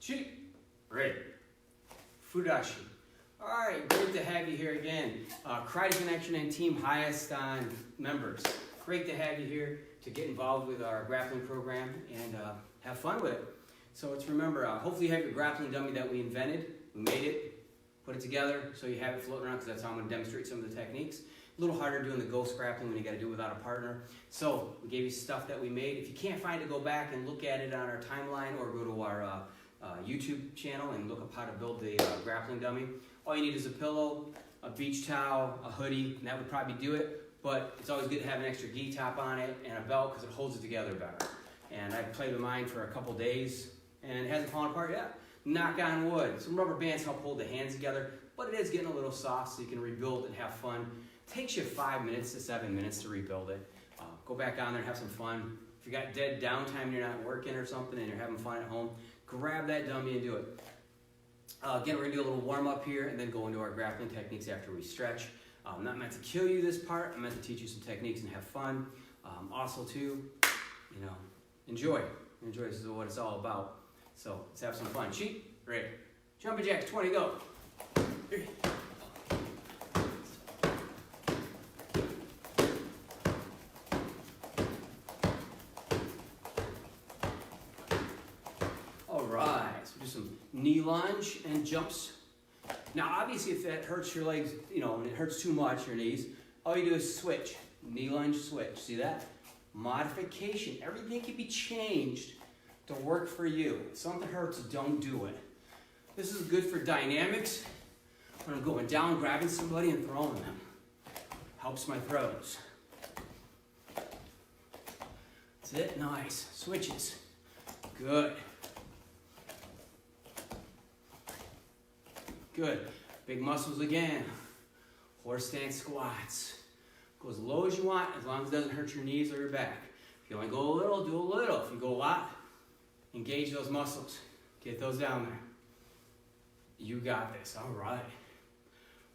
Sheep. Great. Fudashi. All right, great to have you here again. Karate Connection and Team Hayastan members. Great to have you here to get involved with our grappling program and have fun with it. So let's remember, hopefully you have your grappling dummy that we invented. We made it, put it together so you have it floating around, because that's how I'm going to demonstrate some of the techniques. A little harder doing the ghost grappling when you got to do it without a partner. So we gave you stuff that we made. If you can't find it, go back and look at it on our timeline, or go to our YouTube channel and look up how to build the grappling dummy. All you need is a pillow, a beach towel, a hoodie, and that would probably do it. But it's always good to have an extra gi top on it and a belt, because it holds it together better. And I've played with mine for a couple days and it hasn't fallen apart yet. Knock on wood. Some rubber bands help hold the hands together, but it is getting a little soft, so you can rebuild and have fun. It takes you 5 minutes to 7 minutes to rebuild it. Go back on there and have some fun. If you got dead downtime and you're not working or something and you're having fun at home, grab that dummy and do it. Again, we're going to do a little warm up here and then go into our grappling techniques after we stretch. I'm not meant to kill you this part. I'm meant to teach you some techniques and have fun. Also, too, enjoy. Enjoy. This is what it's all about. So let's have some fun. Sheep, ready. Jumping jacks, 20, go. All right, so do some knee lunge and jumps. Now, obviously, if that hurts your legs, and it hurts too much, your knees, all you do is switch. Knee lunge, switch. See that? Modification. Everything can be changed to work for you. If something hurts, don't do it. This is good for dynamics. When I'm going down, grabbing somebody and throwing them. Helps my throws. That's it. Nice. Switches. Good. Good. Big muscles again. Horse stance squats. Go as low as you want, as long as it doesn't hurt your knees or your back. If you only go a little, do a little. If you go a lot, engage those muscles. Get those down there. You got this. All right.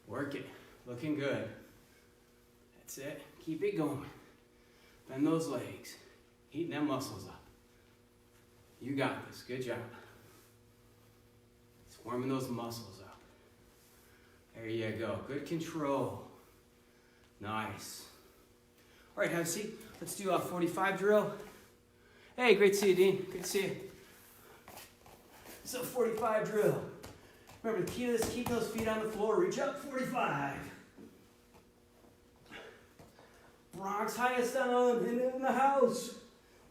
Work it. Looking good. That's it. Keep it going. Bend those legs. Heating them muscles up. You got this. Good job. It's warming those muscles up. There you go. Good control. Nice. All right, have a seat. Let's do a 45 drill. Hey, great to see you, Dean. Good to see you. So 45 drill. Remember, the key to this, keep those feet on the floor. Reach up, 45. Bronx Hayastan in the house.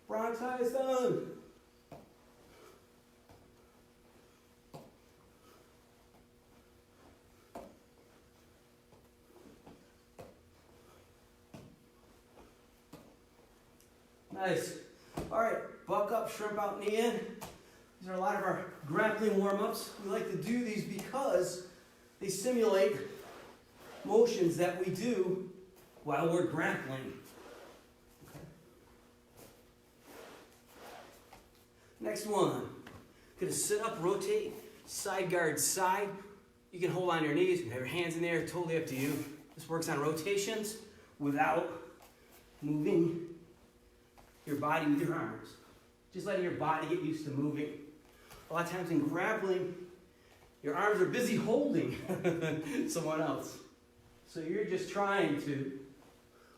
Bronx Hayastan. Nice. All right, buck up, shrimp out, knee in. These are a lot of our grappling warm-ups. We like to do these because they simulate motions that we do while we're grappling. Okay. Next one. Gonna sit up, rotate, side guard side. You can hold on your knees, you can have your hands in there, totally up to you. This works on rotations without moving your body with your arms. Just letting your body get used to moving. A lot of times in grappling, your arms are busy holding someone else. So you're just trying to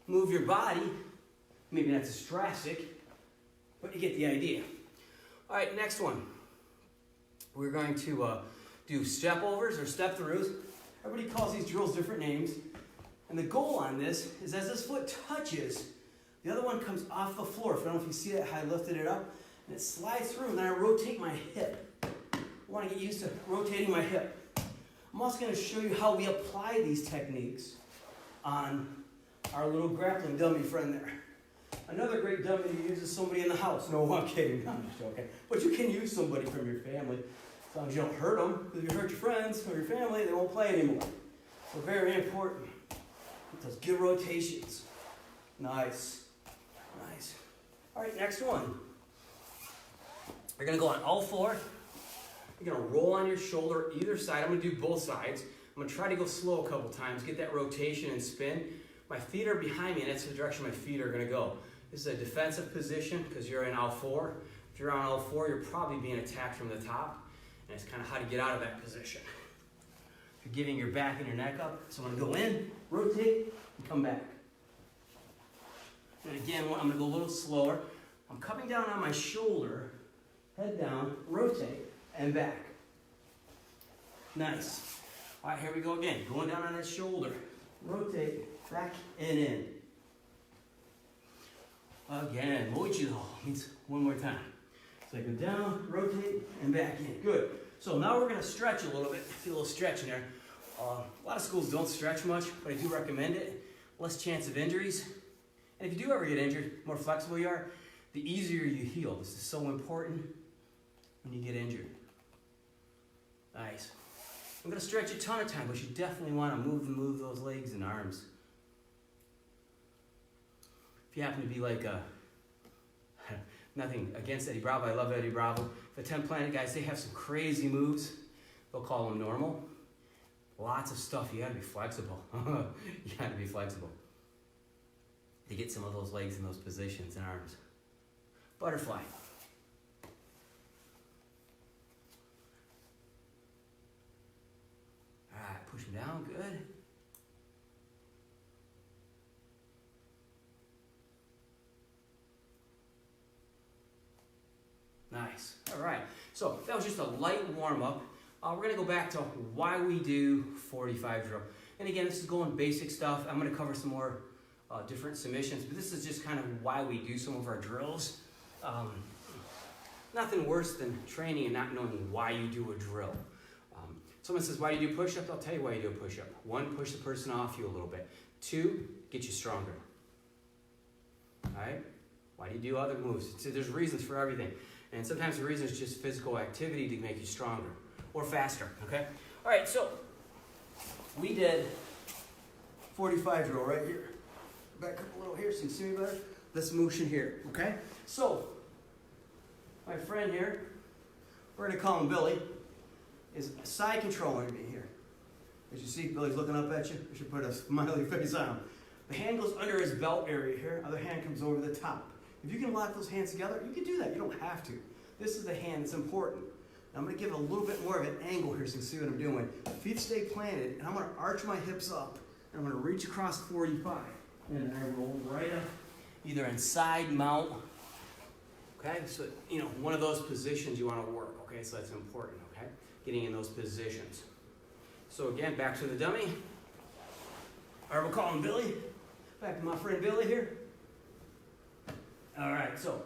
move your body. Maybe that's as drastic, but you get the idea. All right, next one. We're going to do step overs or step throughs. Everybody calls these drills different names. And the goal on this is as this foot touches, the other one comes off the floor. I don't know if you see that, how I lifted it up. And it slides through, and then I rotate my hip. I want to get used to rotating my hip. I'm also going to show you how we apply these techniques on our little grappling dummy friend there. Another great dummy to use is somebody in the house. No, I'm kidding. I'm just joking. But you can use somebody from your family, as long as you don't hurt them. Because if you hurt your friends or your family, they won't play anymore. So very important. Get those good rotations. Nice. Nice. All right, next one. You're going to go on all four. You're going to roll on your shoulder either side. I'm going to do both sides. I'm going to try to go slow a couple times, get that rotation and spin. My feet are behind me, and that's the direction my feet are going to go. This is a defensive position because you're in all four. If you're on all four, you're probably being attacked from the top. And it's kind of how to get out of that position. You're giving your back and your neck up. So I'm going to go in, rotate, and come back. And again, I'm going to go a little slower. I'm coming down on my shoulder, head down, rotate, and back. Nice. All right, here we go again. Going down on that shoulder, rotate, back and in. Again, moichiro means one more time. So I go down, rotate, and back in. Good. So now we're going to stretch a little bit. Feel a little stretch in there. A lot of schools don't stretch much, but I do recommend it. Less chance of injuries. And if you do ever get injured, the more flexible you are, the easier you heal. This is so important when you get injured. Nice. I'm going to stretch a ton of time, but you definitely want to move those legs and arms. If you happen to be like nothing against Eddie Bravo, I love Eddie Bravo. The 10 Planet guys, they have some crazy moves. They'll call them normal. Lots of stuff. You got to be flexible. You got to be flexible to get some of those legs in those positions and arms. Butterfly. All right, push them down. Good. Nice. All right. So that was just a light warm-up. We're going to go back to why we do 45 drill. And again, this is going basic stuff. I'm going to cover some more different submissions, but this is just kind of why we do some of our drills. Nothing worse than training and not knowing why you do a drill. Someone says, why do you do push-up? I'll tell you why you do a push-up. 1, push the person off you a little bit. 2, get you stronger. All right? Why do you do other moves? So there's reasons for everything. And sometimes the reason is just physical activity to make you stronger or faster, okay? All right, so we did 45 drill right here. Back up a little here so you can see me better. This motion here, okay? So, my friend here, we're gonna call him Billy, is side controlling me here. As you see, Billy's looking up at you. You should put a smiley face on him. The hand goes under his belt area here. Other hand comes over the top. If you can lock those hands together, you can do that. You don't have to. This is the hand that's important. Now I'm going to give it a little bit more of an angle here so you can see what I'm doing. Feet stay planted, and I'm going to arch my hips up, and I'm going to reach across 45. And I roll right up, either in side mount. Okay, so, you know, one of those positions you want to work. Okay, so that's important, okay? Getting in those positions. So again, back to the dummy. All right, we'll call him Billy. Back to my friend Billy here. All right, so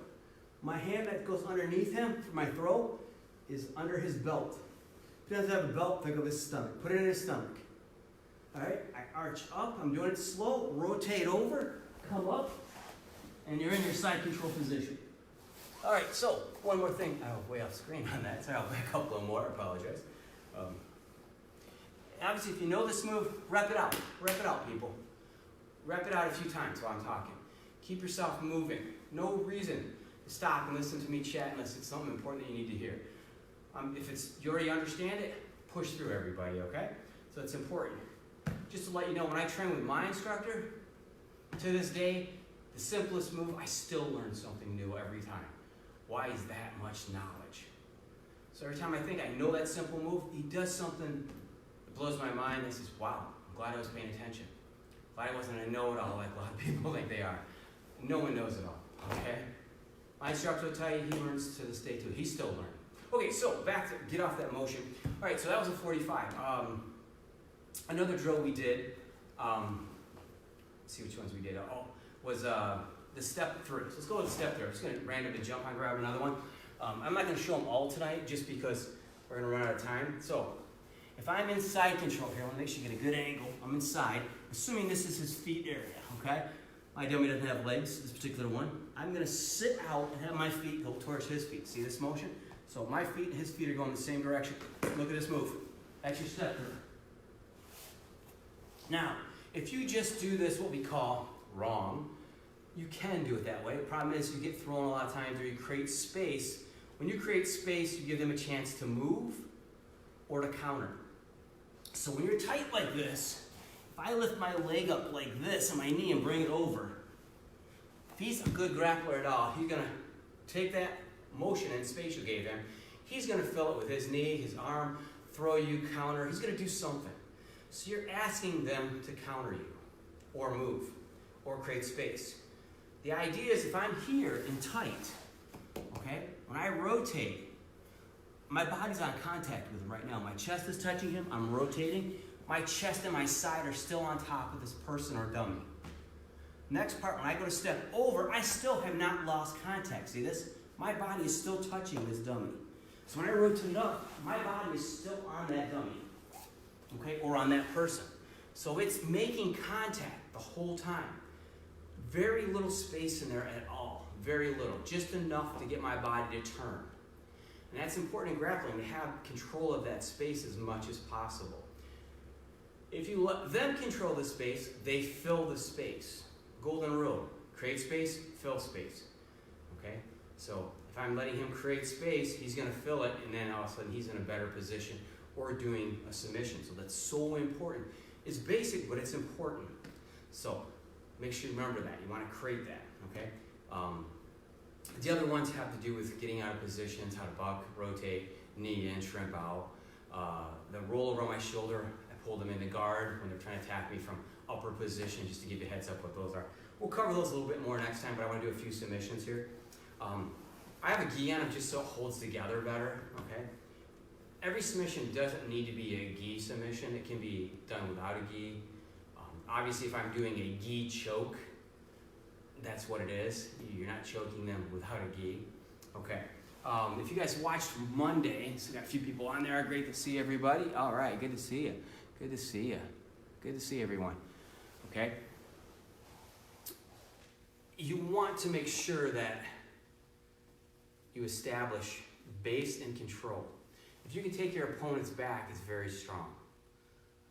my hand that goes underneath him for my throw is under his belt. If he doesn't have a belt, think of his stomach. Put it in his stomach. All right, I arch up. I'm doing it slow. Rotate over, come up, and you're in your side control position. All right, so one more thing. Oh, way off screen on that. Sorry, I'll back up a little more. I apologize. Obviously, if you know this move, rep it out. Rep it out, people. Rep it out a few times while I'm talking. Keep yourself moving. No reason to stop and listen to me chat unless it's something important that you need to hear. If it's you already understand it, push through everybody, okay? So it's important. Just to let you know, when I train with my instructor, to this day, the simplest move, I still learn something new every time. Why is that much knowledge? So every time I think I know that simple move, he does something that blows my mind. I says, wow, I'm glad I was paying attention. Glad I wasn't a know-it-all like a lot of people think they are. No one knows it all, okay? My instructor will tell you he learns to this day too. He's still learning. Okay, so back to get off that motion. All right, so that was a 45. Another drill we did, let's see which ones we did. Was the step through. So let's go with the step through. I'm just going to randomly jump on, grab another one. I'm not going to show them all tonight just because we're going to run out of time. So if I'm in side control here, I want to make sure you get a good angle. I'm inside, assuming this is his feet area, okay? My dummy doesn't have legs, this particular one. I'm going to sit out and have my feet go towards his feet. See this motion? So my feet and his feet are going the same direction. Look at this move. That's your step through. Now, if you just do this, what we call wrong, you can do it that way. The problem is you get thrown a lot of times or you create space. When you create space, you give them a chance to move or to counter. So when you're tight like this, if I lift my leg up like this on my knee and bring it over, if he's a good grappler at all, he's going to take that motion and space you gave him. he's going to fill it with his knee, his arm, throw you, counter. He's going to do something. So you're asking them to counter you, or move, or create space. The idea is if I'm here and tight, okay, when I rotate, my body's on contact with him right now. My chest is touching him, I'm rotating. My chest and my side are still on top of this person or dummy. Next part, when I go to step over, I still have not lost contact. See this? My body is still touching this dummy. So when I rotate up, my body is still on that dummy, okay, or on that person. So it's making contact the whole time. Very little space in there at all. Very little. Just enough to get my body to turn. And that's important in grappling, to have control of that space as much as possible. If you let them control the space, they fill the space. Golden rule, create space, fill space, okay? So if I'm letting him create space, he's gonna fill it, and then all of a sudden he's in a better position or doing a submission. So that's so important. It's basic, but it's important. So make sure you remember that. You wanna create that, okay? The other ones have to do with getting out of positions, how to buck, rotate, knee in, shrimp out. The roll over my shoulder, I pull them into guard when they're trying to attack me from upper position, just to give you a heads up what those are. We'll cover those a little bit more next time, but I want to do a few submissions here. I have a gi on it just so it holds together better, okay? Every submission doesn't need to be a gi submission. It can be done without a gi. Obviously, if I'm doing a gi choke, that's what it is. You're not choking them without a gi, okay? If you guys watched Monday, so we got a few people on there. Great to see everybody. All right, good to see you. Good to see you. Good to see everyone. Okay? You want to make sure that you establish base and control. If you can take your opponent's back, it's very strong.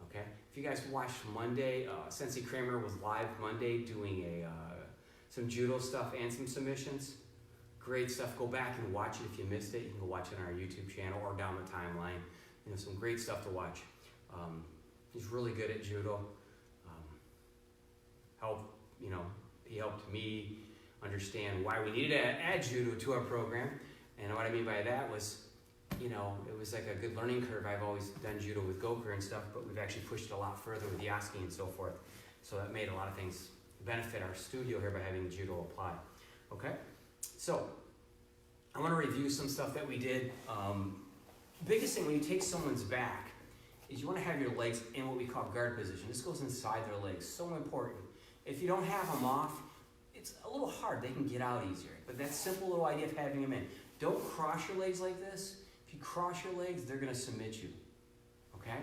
Okay? If you guys watched Monday, Sensei Kramer was live Monday doing some judo stuff and some submissions. Great stuff. Go back and watch it if you missed it. You can go watch it on our YouTube channel or down the timeline. You know, some great stuff to watch. He's really good at judo. He helped me understand why we needed to add judo to our program. And what I mean by that was, it was like a good learning curve. I've always done judo with Goker and stuff, but we've actually pushed it a lot further with Yaski and so forth. So that made a lot of things benefit our studio here by having judo apply. Okay? So, I want to review some stuff that we did. Biggest thing when you take someone's back is you want to have your legs in what we call guard position. This goes inside their legs, so important. If you don't have them off, it's a little hard. They can get out easier. But that simple little idea of having them in. Don't cross your legs like this. If you cross your legs, they're going to submit you. Okay?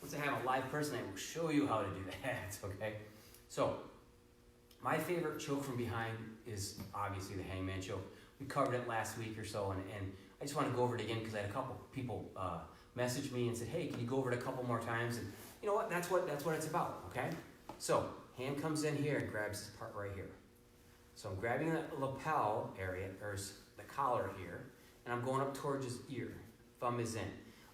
Once I have a live person, I will show you how to do that. Okay? So, my favorite choke from behind is obviously the hangman choke. We covered it last week or so, and I just want to go over it again because I had a couple people message me and said, hey, can you go over it a couple more times? And you know what? That's what it's about, okay? So, hand comes in here and grabs this part right here. So I'm grabbing the lapel area, or the collar here, and I'm going up towards his ear. Thumb is in.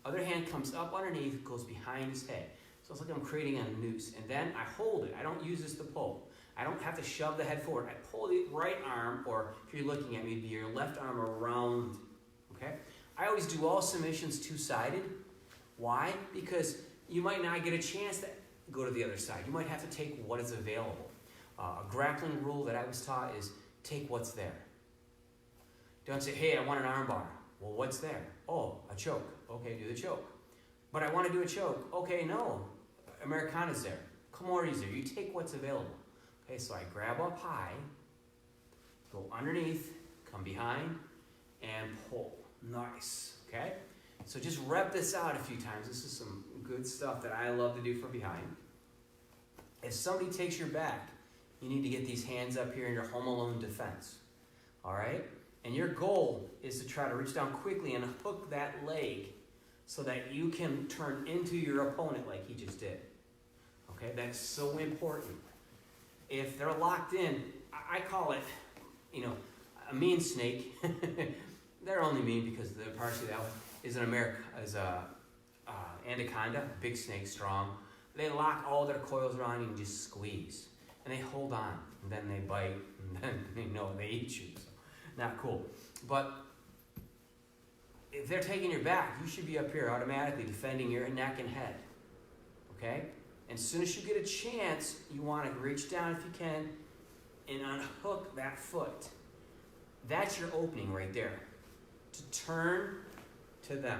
Other hand comes up underneath, goes behind his head. So it's like I'm creating a noose. And then I hold it. I don't use this to pull. I don't have to shove the head forward. I pull the right arm, or if you're looking at me, it'd be your left arm around, okay? I always do all submissions two-sided. Why? Because you might not get a chance to go to the other side. You might have to take what is available. A grappling rule that I was taught is take what's there. Don't say, hey, I want an arm bar. Well, what's there? Oh, a choke. Okay, do the choke. But I want to do a choke. Okay, no. Americana's there. Komori's there. You take what's available. Okay, so I grab up high, go underneath, come behind, and pull. Nice, okay? So just rep this out a few times. This is some good stuff that I love to do from behind. If somebody takes your back, you need to get these hands up here in your home alone defense, all right? And your goal is to try to reach down quickly and hook that leg so that you can turn into your opponent like he just did, okay? That's so important. If they're locked in, I call it, a mean snake. They're only mean because the partially that one is a anaconda, big snake, strong. They lock all their coils around you and just squeeze. And they hold on, and then they bite, and then they eat you. So, not cool. But if they're taking your back, you should be up here automatically defending your neck and head. Okay? And as soon as you get a chance, you want to reach down if you can and unhook that foot. That's your opening right there. To turn to them.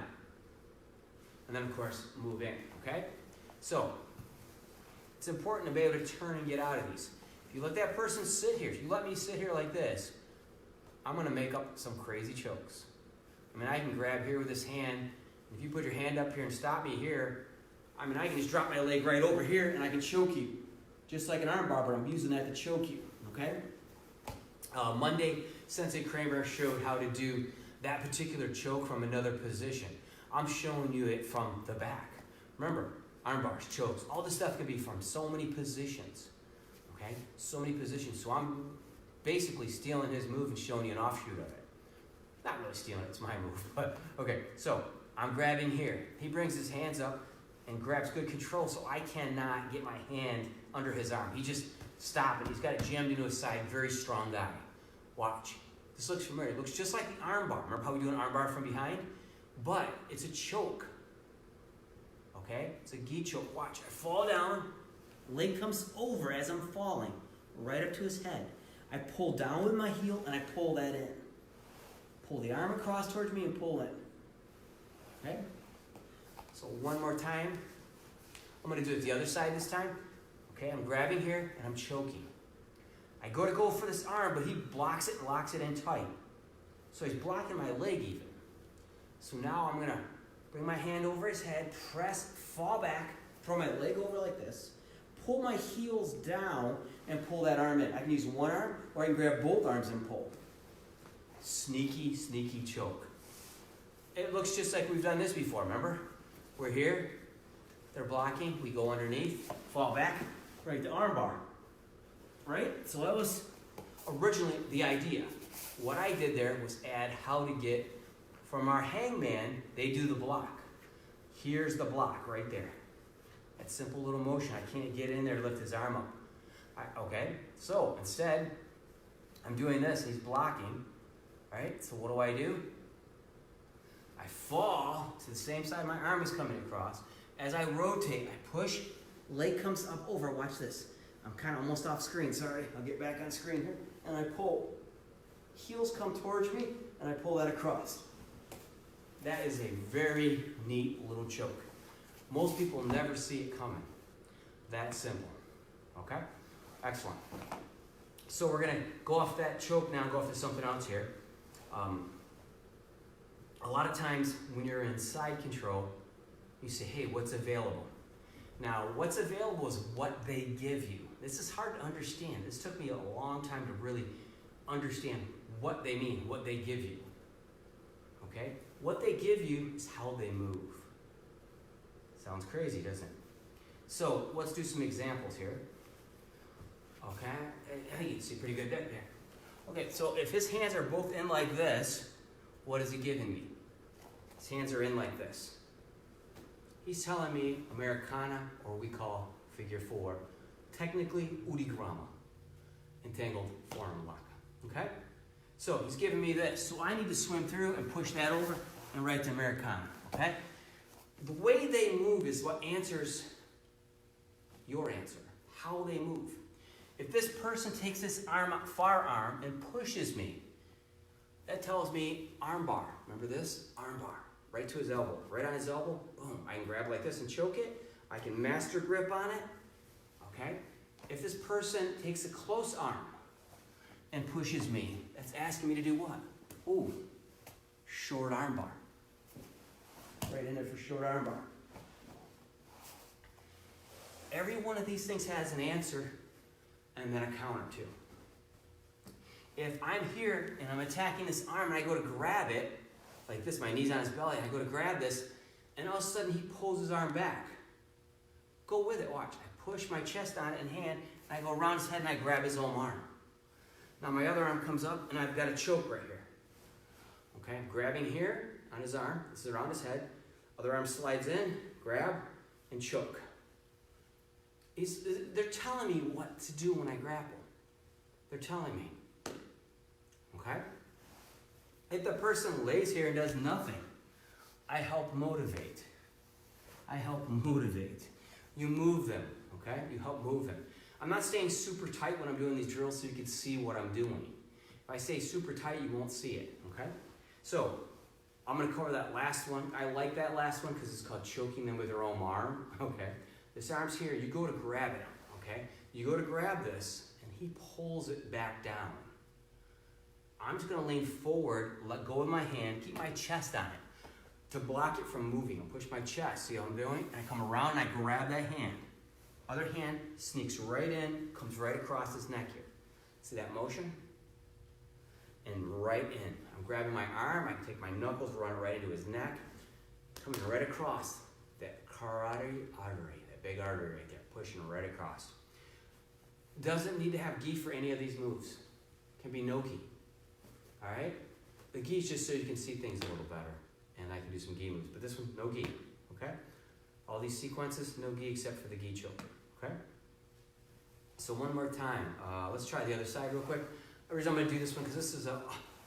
And then, of course, move in. Okay? So, it's important to be able to turn and get out of these. If you let that person sit here, if you let me sit here like this, I'm going to make up some crazy chokes. I mean, I can grab here with this hand. If you put your hand up here and stop me here, I mean, I can just drop my leg right over here and I can choke you. Just like an arm bar, but I'm using that to choke you. Okay? Monday, Sensei Kramer showed how to do that particular choke from another position. I'm showing you it from the back. Remember, arm bars, chokes, all this stuff can be from so many positions. Okay? So many positions. So I'm basically stealing his move and showing you an offshoot of it. Not really stealing it, it's my move. But, okay, so I'm grabbing here. He brings his hands up and grabs good control, so I cannot get my hand under his arm. He just stopped it. He's got it jammed into his side. Very strong guy. Watch. This looks familiar. It looks just like the arm bar. Remember how we do an arm bar from behind? But it's a choke. Okay? It's a gi choke. Watch. I fall down. Leg comes over as I'm falling, right up to his head. I pull down with my heel and I pull that in. Pull the arm across towards me and pull in. Okay? So one more time. I'm going to do it the other side this time. Okay, I'm grabbing here and I'm choking. I go for this arm, but he blocks it and locks it in tight. So he's blocking my leg even. So now I'm going to bring my hand over his head, press, fall back, throw my leg over like this, pull my heels down, and pull that arm in. I can use one arm, or I can grab both arms and pull. Sneaky, sneaky choke. It looks just like we've done this before, remember? We're here, they're blocking, we go underneath, fall back, right to arm bar. Right? So that was originally the idea. What I did there was add how to get from our hangman, they do the block. Here's the block right there. That simple little motion. I can't get in there to lift his arm up. Okay? So instead, I'm doing this, he's blocking. Right? So what do? I fall to the same side my arm is coming across. As I rotate, I push, leg comes up over. Watch this. I'm kind of almost off screen. Sorry. I'll get back on screen here. And I pull. Heels come towards me, and I pull that across. That is a very neat little choke. Most people never see it coming. That simple. Okay? Excellent. So we're going to go off that choke now and go off to something else here. A lot of times when you're in side control, you say, hey, what's available? Now, what's available is what they give you. This is hard to understand. This took me a long time to really understand what they mean, what they give you. Okay? What they give you is how they move. Sounds crazy, doesn't it? So, let's do some examples here. Okay? I think you can see pretty good there. Okay, so if his hands are both in like this, what is he giving me? His hands are in like this. He's telling me Americana, or we call figure 4, technically Udigrama, entangled forearm lock. Okay? So he's giving me this. So I need to swim through and push that over and right to Americana. Okay? The way they move is what answers your answer. How they move. If this person takes this arm, far arm, and pushes me, that tells me arm bar. Remember this? Arm bar. Right to his elbow. Right on his elbow. Boom. I can grab like this and choke it. I can master grip on it. Okay? If this person takes a close arm and pushes me, that's asking me to do what? Ooh. Short arm bar. Right in there for short arm bar. Every one of these things has an answer and then a counter too. If I'm here and I'm attacking this arm and I go to grab it, like this, my knee's on his belly, and I go to grab this, and all of a sudden he pulls his arm back. Go with it, watch. I push my chest on it and hand, and I go around his head and I grab his own arm. Now my other arm comes up and I've got a choke right here. Okay, I'm grabbing here on his arm, this is around his head. Other arm slides in, grab, and choke. They're telling me what to do when I grapple. They're telling me. Okay? If the person lays here and does nothing, I help motivate. I help motivate. You move them, okay? You help move them. I'm not staying super tight when I'm doing these drills so you can see what I'm doing. If I stay super tight, you won't see it, okay? So, I'm gonna cover that last one. I like that last one because it's called choking them with their own arm, okay? This arm's here, you go to grab it, okay? You go to grab this, and he pulls it back down. I'm just gonna lean forward, let go of my hand, keep my chest on it to block it from moving. I'll push my chest, see how I'm doing? And I come around and I grab that hand. Other hand sneaks right in, comes right across his neck here. See that motion? And right in. I'm grabbing my arm, I can take my knuckles, run it right into his neck, coming right across that carotid artery, that big artery right there, pushing right across. Doesn't need to have gi for any of these moves. Can be no gi. All right? The gi is just so you can see things a little better, and I can do some gi moves. But this one, no gi. Okay? All these sequences, no gi except for the gi choke. Okay? So one more time. Let's try the other side real quick. The reason I'm going to do this one because this is a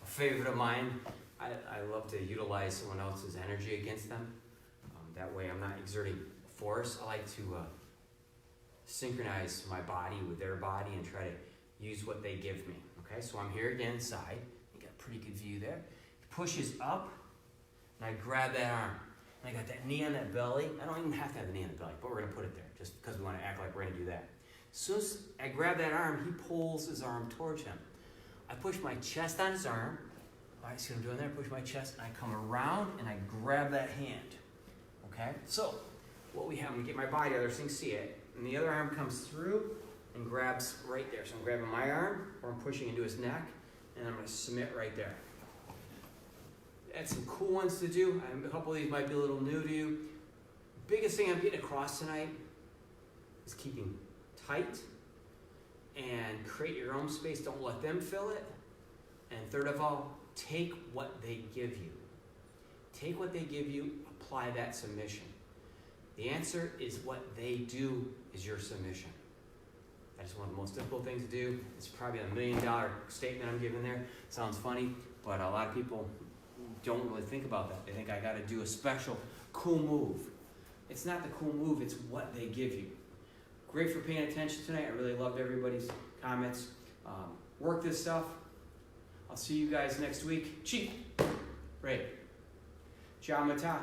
favorite of mine. I love to utilize someone else's energy against them. That way I'm not exerting force. I like to synchronize my body with their body and try to use what they give me. Okay, so I'm here again, side. You got a pretty good view there. He pushes up, and I grab that arm. And I got that knee on that belly. I don't even have to have the knee on the belly, but we're going to put it there just because we want to act like we're going to do that. As soon as I grab that arm, he pulls his arm towards him. I push my chest on his arm. All right, see what I'm doing there? I push my chest, and I come around, and I grab that hand. Okay? So, what we have, I'm going to get my body other so you can see it. And the other arm comes through and grabs right there. So I'm grabbing my arm, or I'm pushing into his neck, and I'm going to submit right there. That's some cool ones to do. A couple of these might be a little new to you. Biggest thing I'm getting across tonight is keeping tight and create your own space. Don't let them fill it. And third of all, take what they give you. Take what they give you, apply that submission. The answer is what they do is your submission. That is one of the most difficult things to do. It's probably $1 million statement I'm giving there. Sounds funny, but a lot of people don't really think about that. They think I got to do a special cool move. It's not the cool move, it's what they give you. Great for paying attention tonight. I really loved everybody's comments. Work this stuff. I'll see you guys next week. Chi. Right. Jamata.